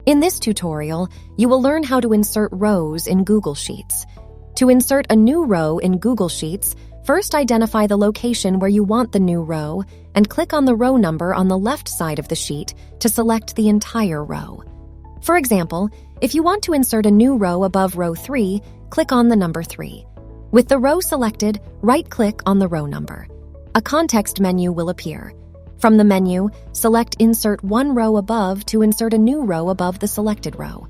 In this tutorial, you will learn how to insert rows in Google Sheets. To insert a new row in Google Sheets, first identify the location where you want the new row and click on the row number on the left side of the sheet to select the entire row. For example, if you want to insert a new row above row 3, click on the number 3. With the row selected, right-click on the row number. A context menu will appear. From the menu, select Insert one row above to insert a new row above the selected row.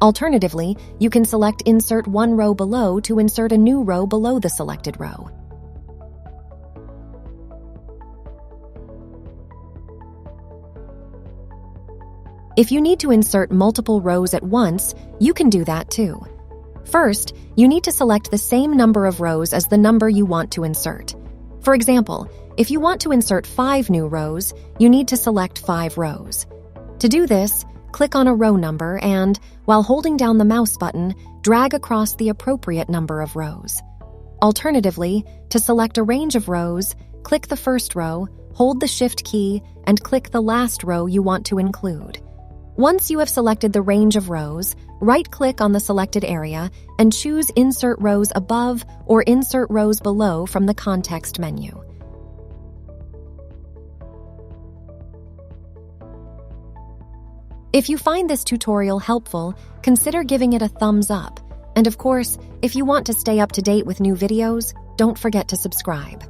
Alternatively, you can select Insert one row below to insert a new row below the selected row. If you need to insert multiple rows at once, you can do that too. First, you need to select the same number of rows as the number you want to insert. For example, if you want to insert 5 new rows, you need to select 5 rows. To do this, click on a row number and, while holding down the mouse button, drag across the appropriate number of rows. Alternatively, to select a range of rows, click the first row, hold the Shift key, and click the last row you want to include. Once you have selected the range of rows, right-click on the selected area and choose Insert Rows Above or Insert Rows Below from the context menu. If you find this tutorial helpful, consider giving it a thumbs up. And of course, if you want to stay up to date with new videos, don't forget to subscribe.